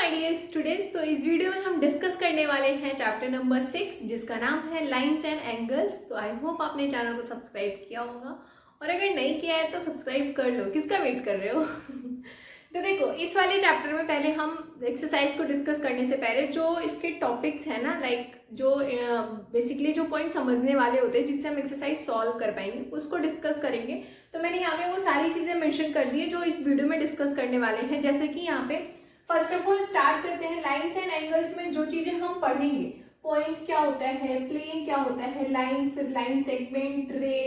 My dear students, तो इस video में हम डिस्कस करने वाले हैं चैप्टर नंबर 6 जिसका नाम है लाइंस एंड एंगल्स। तो आई होप आपने चैनल को सब्सक्राइब किया होगा और अगर नहीं किया है तो सब्सक्राइब कर लो, किसका वेट कर रहे हो। तो देखो, इस वाले चैप्टर में पहले हम एक्सरसाइज को डिस्कस करने से पहले जो इसके टॉपिक्स हैं ना, लाइक जो बेसिकली जो पॉइंट समझने वाले होते हैं जिससे हम एक्सरसाइज सॉल्व कर पाएंगे उसको डिस्कस करेंगे। तो मैंने यहाँ पे वो सारी चीज़ें मेंशन कर दी है जो इस वीडियो में डिस्कस करने वाले हैं। जैसे कि यहाँ पे फर्स्ट ऑफ ऑल स्टार्ट करते हैं लाइंस एंड एंगल्स में जो चीजें हम पढ़ेंगे। पॉइंट क्या होता है, प्लेन क्या होता है, लाइन, फिर लाइन सेगमेंट, रे,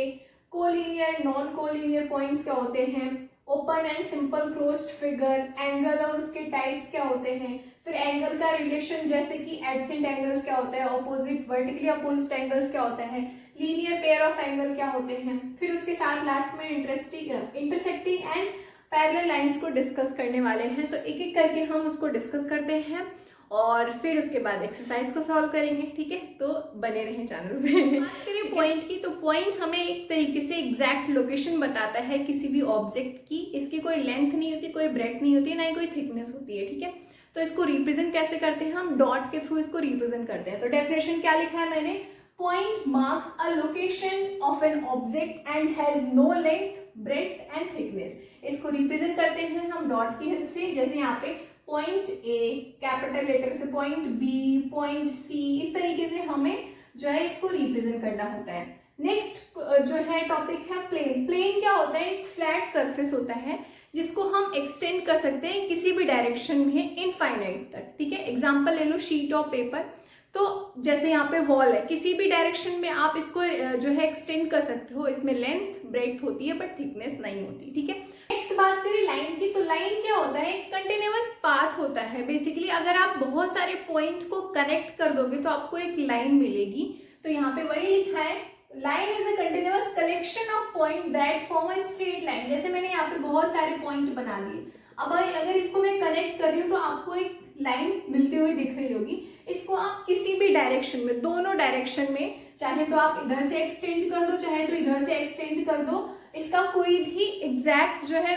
कोलिनियर नॉन कोलिनियर पॉइंट्स क्या होते हैं, open and simple closed figure, angle और उसके टाइप्स क्या होते हैं, फिर एंगल का रिलेशन जैसे कि एडसेंट एंगल्स क्या होता है, ऑपोजिट वर्टिकली अपोजिट एंगल्स क्या होता है, लीनियर पेयर ऑफ एंगल क्या होते हैं, फिर उसके साथ लास्ट में इंटरसेक्टिंग एंड पैरेलल लाइंस को डिस्कस करने वाले हैं। सो एक एक करके हम उसको डिस्कस करते हैं और फिर उसके बाद एक्सरसाइज को सॉल्व करेंगे। ठीक है, तो बने रहें चैनल पे। बात करें पॉइंट की, तो पॉइंट हमें एक तरीके से एग्जैक्ट लोकेशन बताता है किसी भी ऑब्जेक्ट की। इसकी कोई लेंथ नहीं होती, कोई ब्रेड्थ नहीं होती, ना ही कोई थिकनेस होती है। ठीक है, तो इसको रिप्रेजेंट कैसे करते हैं, हम डॉट के थ्रू इसको रिप्रेजेंट करते हैं। तो डेफिनेशन क्या लिखा है मैंने, point marks a location of an object and has no length, breadth and thickness. इसको रिप्रेजेंट करते हैं हम डॉट की हेल्प से। जैसे यहाँ पे पॉइंट ए कैपिटल लेटर से, पॉइंट बी, पॉइंट सी, इस तरीके से हमें जो है इसको रिप्रेजेंट करना होता है। नेक्स्ट जो है टॉपिक है प्लेन। प्लेन क्या होता है, एक फ्लैट सरफेस होता है जिसको हम एक्सटेंड कर सकते हैं किसी भी डायरेक्शन में इनफाइनाइट तक। ठीक है, एग्जाम्पल ले लो शीट ऑफ पेपर। तो जैसे यहाँ पे वॉल है, किसी भी डायरेक्शन में आप इसको जो है एक्सटेंड कर सकते हो। इसमें लेंथ ब्रेड्थ होती है बट थिकनेस नहीं होती। ठीक है, नेक्स्ट बात करें लाइन की, तो लाइन क्या होता है, कंटिन्यूअस पाथ होता है। बेसिकली अगर आप बहुत सारे पॉइंट को कनेक्ट कर दोगे तो आपको एक लाइन मिलेगी। तो यहाँ पे वही लिखा है, line is a continuous collection of point that form a straight line. जैसे मैंने यहाँ पे बहुत सारे पॉइंट बना दिए, अब अगर इसको मैं कनेक्ट कर रही हूँ तो आपको एक लाइन मिलती हुई दिख रही होगी। इसको आप किसी भी डायरेक्शन में, दोनों डायरेक्शन में, चाहे तो आप इधर से एक्सटेंड कर दो, चाहे तो इधर से एक्सटेंड कर दो, इसका कोई भी एग्जैक्ट जो है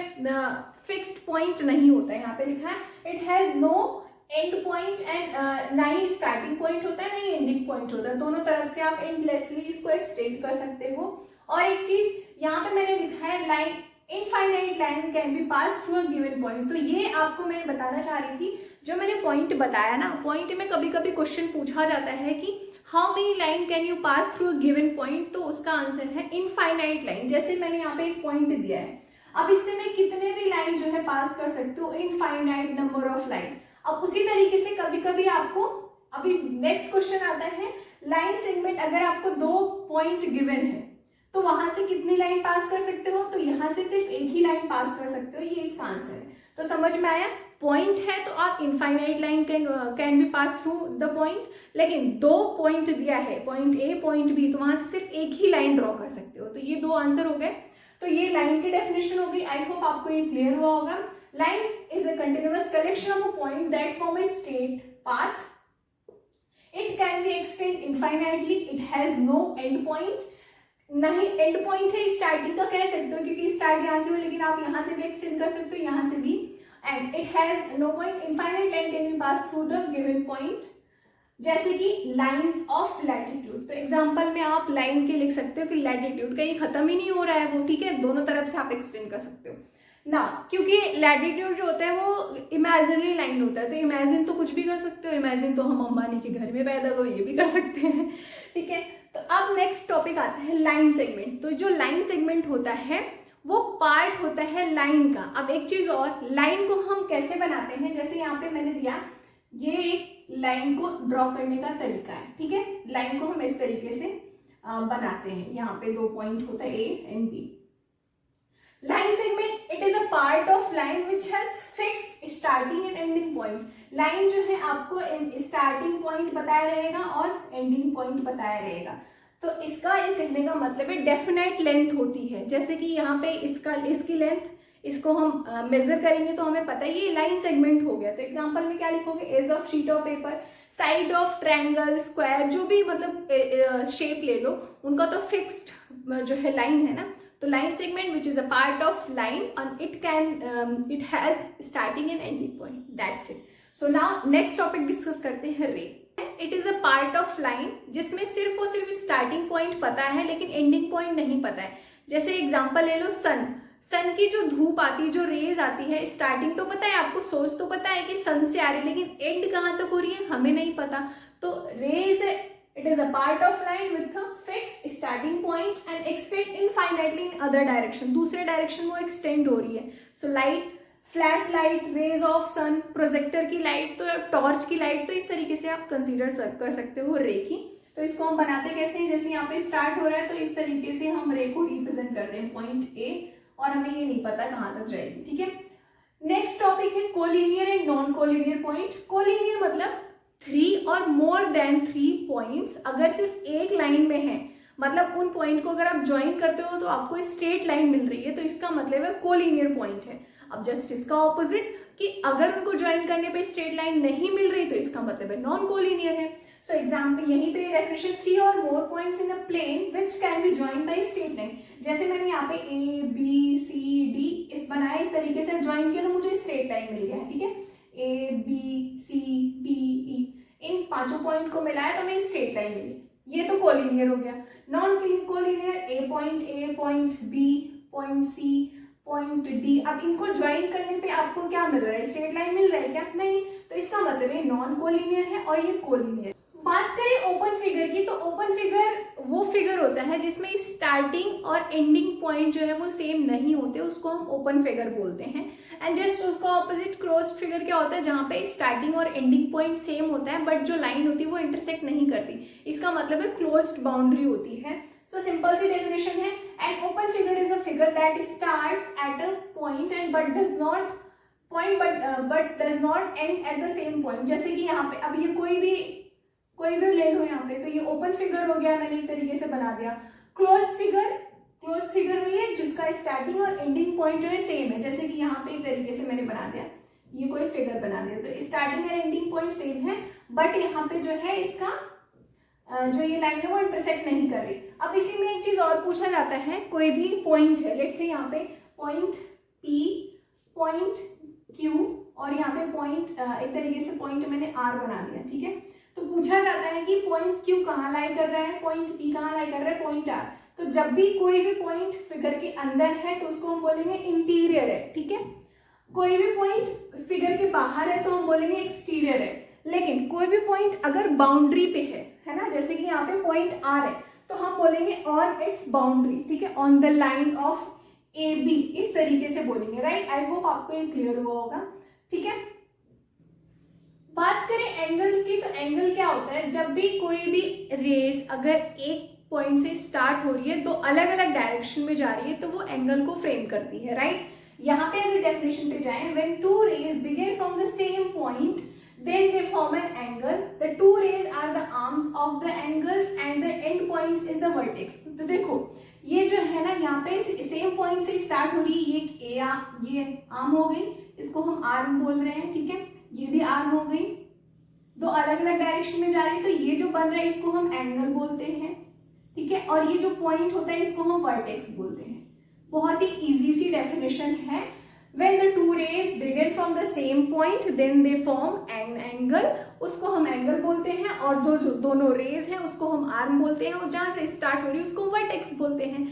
फिक्स्ड पॉइंट नहीं होता है। यहाँ पे लिखा है it has no end point and ना ही स्टार्टिंग पॉइंट होता है ना ही एंडिंग पॉइंट होता है। दोनों तरफ से आप एंडलेसली इसको एक्सटेंड कर सकते हो। और एक चीज यहाँ पे मैंने लिखा है, line infinite line can be pass through a given point. तो ये आपको मैं बताना चाह रही थी, जो मैंने पॉइंट बताया ना, पॉइंट में कभी कभी क्वेश्चन पूछा जाता है कि how many line can you pass through a given point. तो उसका आंसर है इनफाइनाइट लाइन। जैसे मैंने यहाँ पे एक पॉइंट दिया है, अब इससे मैं कितने भी लाइन जो है पास कर सकती हूँ, इनफाइनाइट नंबर ऑफ लाइन। अब उसी तरीके से कभी कभी आपको, अभी नेक्स्ट क्वेश्चन आता है लाइन सेगमेंट। अगर आपको दो पॉइंट गिवन है तो वहां से कितनी लाइन पास कर सकते हो, तो यहाँ से सिर्फ एक ही लाइन पास कर सकते हो। ये इसका आंसर है। तो समझ में आया, पॉइंट है तो आप infinite line can be pass through the point, लेकिन दो पॉइंट दिया है, पॉइंट ए पॉइंट बी, तो वहां से सिर्फ एक ही लाइन ड्रॉ कर सकते हो। तो ये दो आंसर हो गए। तो ये लाइन की डेफिनेशन हो गई। आई होप आपको ये क्लियर हुआ होगा। Line is a continuous collection of a point that form a straight path. It can be extend infinitely, it has no end point, नहीं एंड पॉइंट है स्टार्टिंग का कह सकते हो क्योंकि स्टार्ट यहाँ से हो, लेकिन आप यहाँ से भी एक्सटेंड कर सकते हो, यहाँ से भी। And it has no point, infinite line can be pass through the given point. जैसे कि लाइंस ऑफ लैटिट्यूड, तो एग्जांपल में आप लाइन के लिख सकते हो कि लैटिट्यूड कहीं खत्म ही नहीं हो रहा है वो। ठीक है, दोनों तरफ से आप एक्सटेंड कर सकते हो ना, क्योंकि लैटिट्यूड जो होता है वो इमेजिनरी लाइन होता है। तो इमेजिन तो कुछ भी कर सकते हो, इमेजिन तो हम अंबानी के घर में पैदा हो, ये भी कर सकते हैं। ठीक है, तो अब नेक्स्ट टॉपिक आता है लाइन सेगमेंट। तो जो लाइन सेगमेंट होता है वो पार्ट होता है लाइन का। अब एक चीज और, लाइन को हम कैसे बनाते हैं, जैसे यहाँ पे मैंने दिया, ये एक लाइन को ड्रॉ करने का तरीका है। ठीक है, लाइन को हम इस तरीके से बनाते हैं। यहाँ पे दो पॉइंट होता है A and B. Line segment, it is a part of line which has fixed starting and ending point. Line जो है आपको स्टार्टिंग पॉइंट बताया रहेगा और एंडिंग पॉइंट बताया रहेगा। तो इसका ये कहने का मतलब है डेफिनेट लेंथ होती है। जैसे कि यहाँ पे इसकी लेंथ, इसको हम मेजर करेंगे तो हमें पता है ये लाइन सेगमेंट हो गया। तो एग्जांपल में क्या लिखोगे, edge of sheet of paper, side of triangle, square, जो भी मतलब शेप ले लो, उनका तो फिक्स्ड जो है लाइन है ना। तो line segment which is a part of line and it has starting and ending point, that's it. So now next topic discuss करते हैं रे। It is a part of line जिसमें सिर्फ और सिर्फ स्टार्टिंग पॉइंट पता है लेकिन एंडिंग पॉइंट नहीं पता है। जैसे एग्जांपल ले लो सन की जो धूप आती है, जो रेज आती है, स्टार्टिंग तो पता है आपको, सोर्स तो पता है कि सन से आ रही है, लेकिन एंड कहाँ तक हो रही है हमें नहीं पता। तो rays it is a part of line with a fix starting point and extend infinitely in other direction, दूसरे डायरेक्शन वो एक्सटेंड हो रही है। So light, flash light, rays of sun, projector की लाइट, तो टॉर्च की लाइट, तो इस तरीके से आप कंसीडर कर सकते हो रे की। तो इसको हम बनाते कैसे हैं, जैसे यहाँ पे स्टार्ट हो रहा है तो इस तरीके से हम रे को रिप्रेजेंट करते हैं पॉइंट ए, और हमें ये नहीं पता कहाँ तक जाएगी, ठीक है। नेक्स्ट टॉपिक है collinear and non collinear point. Collinear मतलब 3 और मोर देन 3 पॉइंट्स अगर सिर्फ एक लाइन में है, मतलब उन पॉइंट को अगर आप ज्वाइन करते हो तो आपको स्ट्रेट लाइन मिल रही है, तो इसका मतलब है कोलिनियर पॉइंट है। अब जस्ट इसका ऑपोजिट कि अगर उनको ज्वाइन करने पे स्ट्रेट लाइन नहीं मिल रही तो इसका मतलब है नॉन कोलिनियर है। सो एग्जाम्पल यहीं पे डेफिनेशन 3 और more points in a plane which can be joined by straight line. जैसे मैंने यहाँ पे ए बी सी डी इस बनाया, इस तरीके से ज्वाइन किया तो मुझे स्ट्रेट लाइन मिल गया है, ठीक है। A B C D E इन 5 पॉइंट को मिलाया तो हमें स्ट्रेट लाइन मिली, ये तो कोलिनियर हो गया। Non collinear A, point B, point C, point D, अब इनको ज्वाइन करने पे आपको क्या मिल रहा है, स्ट्रेट लाइन मिल रहा है क्या, नहीं, तो इसका मतलब ये नॉन कोलिनियर है और ये कोलिनियर। बात करें ओपन फिगर की, तो ओपन फिगर वो फिगर होता है जिसमें स्टार्टिंग और एंडिंग पॉइंट जो है वो सेम नहीं होते, उसको हम ओपन फिगर बोलते हैं। एंड जस्ट उसका ऑपोजिट क्लोज्ड फिगर क्या होता है, जहाँ पे स्टार्टिंग और एंडिंग पॉइंट सेम होता है बट जो लाइन होती है वो इंटरसेक्ट नहीं करती, इसका मतलब है क्लोज्ड बाउंड्री होती है। सो सिंपल सी डेफिनेशन है, an open figure is a figure that starts at a point and but does not and at the same point. जैसे कि यहाँ पे अब ये कोई भी ले लो यहाँ पे, तो ये ओपन फिगर हो गया, मैंने एक तरीके से बना दिया। क्लोज फिगर वही है जिसका स्टार्टिंग और एंडिंग पॉइंट जो है सेम है, जैसे कि यहाँ पे एक तरीके से मैंने बना दिया, ये कोई फिगर बना दिया, तो स्टार्टिंग और एंडिंग पॉइंट सेम है बट यहाँ पे जो है इसका जो ये लाइन है वो इंटरसेक्ट नहीं कर रही। अब इसी में एक चीज और पूछा जाता है, कोई भी पॉइंट है, लेट्स से यहाँ पे पॉइंट P, पॉइंट Q और यहाँ पे पॉइंट एक तरीके से पॉइंट मैंने R बना दिया, ठीक है। तो पूछा जाता है कि पॉइंट Q कहाँ लाई कर रहा है, पॉइंट P कहाँ लाई कर रहा है, पॉइंट R। तो जब भी कोई भी पॉइंट फिगर के अंदर है तो उसको हम बोलेंगे इंटीरियर है, ठीक है। कोई भी पॉइंट फिगर के बाहर है तो हम बोलेंगे एक्सटीरियर है। लेकिन कोई भी पॉइंट अगर बाउंड्री पे है ना, जैसे कि यहाँ पे पॉइंट R है तो हम बोलेंगे ऑन इट्स बाउंड्री, ठीक है, on the line of AB, इस तरीके से बोलेंगे, राइट। आई होप आपको ये क्लियर हुआ होगा, ठीक है। बात करें एंगल्स की, तो एंगल क्या होता है, जब भी कोई भी रेज अगर एक पॉइंट से स्टार्ट हो रही है तो अलग अलग डायरेक्शन में जा रही है तो वो एंगल को फ्रेम करती है, राइट। यहाँ पे अगर डेफिनेशन पे जाएं, when two rays begin from the same point then they form an angle, the two rays are the arms of the angles and the end points is the vertex। तो देखो ये जो है ना, यहाँ पे सेम पॉइंट से start हो रही है, ये आर्म हो गई, इसको हम आर्म बोल रहे हैं, ठीक है। ये भी आर्म हो गई, दो अलग अलग डायरेक्शन में जा रही है, तो ये जो बन रहा है इसको हम एंगल बोलते हैं, ठीक है। और ये जो पॉइंट होता है इसको हम वर्टेक्स बोलते हैं। बहुत ही इजी सी डेफिनेशन है। When the two rays begin from the same point, then they form an angle, उसको हम एंगल बोलते हैं, और दोनों रेज हैं उसको हम आर्म बोलते हैं, और जहाँ से स्टार्ट हो रही है उसको वर्टेक्स बोलते हैं।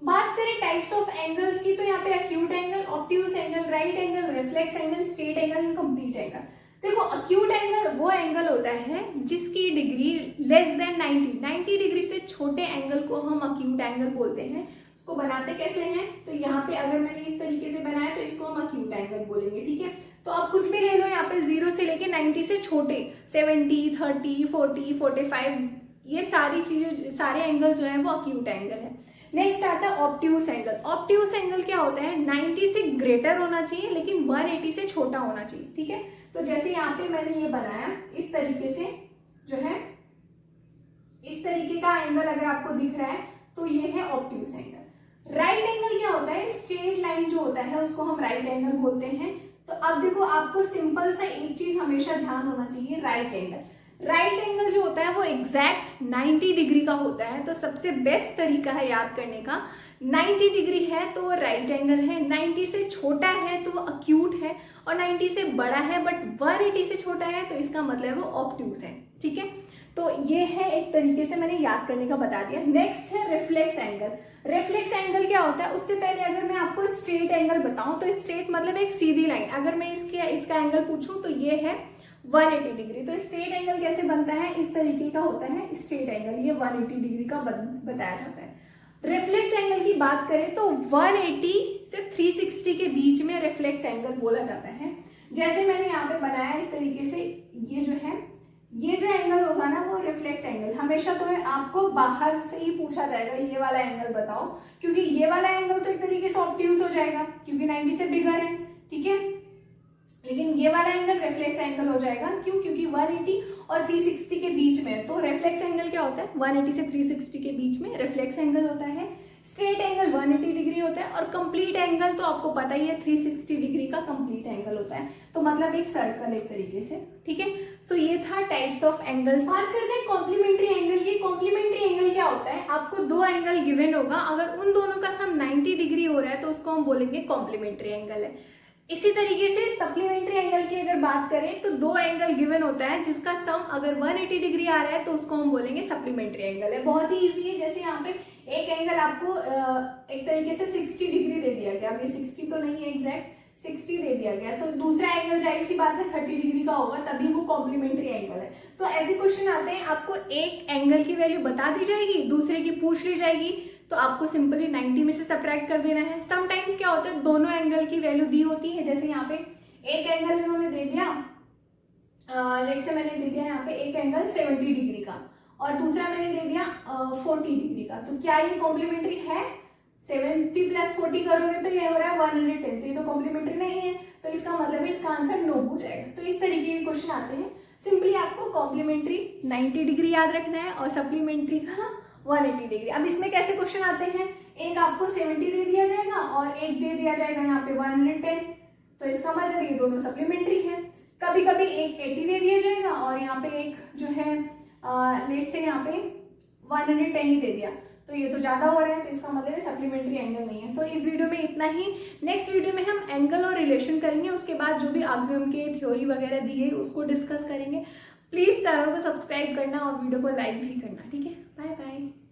बात करें टाइप्स ऑफ एंगल्स की, तो यहाँ पे acute angle, obtuse angle, right angle, reflex angle, straight angle and complete angle. देखो एक्यूट एंगल वो एंगल होता है जिसकी डिग्री लेस देन 90 डिग्री से छोटे एंगल को हम एक्यूट एंगल बोलते हैं। इसको बनाते कैसे हैं, तो यहाँ पे अगर मैंने इस तरीके से बनाया तो इसको हम एक्यूट एंगल बोलेंगे, ठीक है। तो आप कुछ भी ले लो, यहाँ पे 0 से लेके 90 से छोटे 70, 30, 40, 45, ये सारी चीजें, सारे एंगल जो है वो एक्यूट एंगल है। नेक्स्ट आता है ऑब्ट्यूज एंगल। ऑब्ट्यूज एंगल क्या होता है, 90 से ग्रेटर होना चाहिए लेकिन 180 से छोटा होना चाहिए, ठीक है। तो जैसे यहाँ पे मैंने ये बनाया, इस तरीके से जो है, इस तरीके का एंगल अगर आपको दिख रहा है तो ये है ऑब्ट्यूज एंगल। राइट एंगल क्या होता है, स्ट्रेट लाइन जो होता है उसको हम राइट एंगल बोलते हैं। तो अब देखो आपको सिंपल सा एक चीज हमेशा ध्यान होना चाहिए, राइट एंगल जो होता है वो एग्जैक्ट 90 डिग्री का होता है। तो सबसे बेस्ट तरीका है याद करने का 90 डिग्री है तो वो राइट एंगल है, 90 से छोटा है तो वो अक्यूट है, और 90 से बड़ा है बट 180 से छोटा है तो इसका मतलब वो ऑब्ट्यूज है। ठीक है, तो ये है एक तरीके से मैंने याद करने का बता दिया। नेक्स्ट है रिफ्लेक्स एंगल। रिफ्लेक्स एंगल क्या होता है, उससे पहले अगर मैं आपको स्ट्रेट एंगल बताऊं तो स्ट्रेट मतलब एक सीधी लाइन, अगर मैं इसका एंगल पूछूं तो ये है 180 डिग्री। तो स्ट्रेट एंगल कैसे बनता है, इस तरीके का होता है स्ट्रेट एंगल, ये 180 डिग्री का बताया जाता है। रिफ्लेक्स एंगल की बात करें तो 180 से 360 के बीच में रिफ्लेक्स एंगल बोला जाता है। जैसे मैंने यहाँ पे बनाया इस तरीके से, ये जो है ये जो एंगल होगा ना वो रिफ्लेक्स एंगल, हमेशा तो आपको बाहर से ही पूछा जाएगा ये वाला एंगल बताओ, क्योंकि ये वाला एंगल तो एक तरीके से ऑब्ट्यूज हो जाएगा क्योंकि 90 से बिगर है। ठीक है, लेकिन ये वाला एंगल रिफ्लेक्स एंगल हो जाएगा, क्यों, क्योंकि 180 और 360 के बीच में। तो रिफ्लेक्स एंगल क्या होता है, 180 से 360 के बीच में रिफ्लेक्स एंगल होता है। स्ट्रेट एंगल 180 डिग्री होता है, और कंप्लीट एंगल तो आपको पता ही है 360 डिग्री का कंप्लीट एंगल होता है, तो मतलब एक सर्कल एक तरीके से। ठीक है, सो ये था टाइप्स ऑफ एंगल्स। बात करते हैं कॉम्प्लीमेंट्री एंगल की। कॉम्प्लीमेंट्री एंगल क्या होता है, आपको दो एंगल गिवन होगा, अगर उन दोनों का सम 90 डिग्री हो रहा है तो उसको हम बोलेंगे कॉम्प्लीमेंट्री एंगल है। इसी तरीके से सप्लीमेंट्री एंगल की अगर बात करें तो दो एंगल गिवन होता है जिसका सम अगर 180 डिग्री आ रहा है तो उसको हम बोलेंगे सप्लीमेंट्री एंगल है। बहुत ही इजी है, जैसे यहाँ पे एक एंगल आपको एक तरीके से 60 डिग्री दे दिया गया, अभी 60 तो नहीं है एग्जैक्ट, 60 दे दिया गया, तो दूसरा एंगल जाहिर सी बात है 30 डिग्री का होगा, तभी वो कॉम्प्लीमेंट्री एंगल है। तो ऐसे क्वेश्चन आते हैं, आपको एक एंगल की वैल्यू बता दी जाएगी, दूसरे की पूछ ली जाएगी, तो आपको सिंपली 90 में से सब्ट्रैक्ट कर देना है। समटाइम्स क्या होता है, दोनों एंगल की वैल्यू दी होती है, जैसे यहाँ पे एक एंगल इन्होंने दे दिया, लेट्स से मैंने दे दिया यहाँ पे एक एंगल 70 डिग्री का और दूसरा मैंने दे दिया 40 डिग्री का, तो क्या ये कॉम्प्लीमेंट्री है? 70 प्लस 40 करोगे तो ये हो रहा है 110, तो ये तो कॉम्प्लीमेंट्री नहीं है, तो इसका मतलब है इसका आंसर नो हो जाएगा। तो इस तरीके के क्वेश्चन आते हैं। सिंपली आपको कॉम्प्लीमेंट्री 90 डिग्री याद रखना है और सप्लीमेंट्री का 180 डिग्री। अब इसमें कैसे क्वेश्चन आते हैं, एक आपको 70 दे दिया जाएगा और एक दे दिया जाएगा यहाँ पे 110, तो इसका मतलब ये दोनों सप्लीमेंट्री है। कभी कभी एक 80 दे दिया जाएगा और यहाँ पे एक जो है लेट से यहाँ पे 110 ही दे दिया, तो ये तो ज्यादा हो रहा है, तो इसका मतलब है सप्लीमेंट्री एंगल नहीं है। तो इस वीडियो में इतना ही। नेक्स्ट वीडियो में हम एंगल और रिलेशन करेंगे, उसके बाद जो भी एक्सियम के थ्योरी वगैरह दी गई उसको डिस्कस करेंगे। प्लीज चैनल को सब्सक्राइब करना और वीडियो को लाइक भी करना। ठीक है, बाय बाय।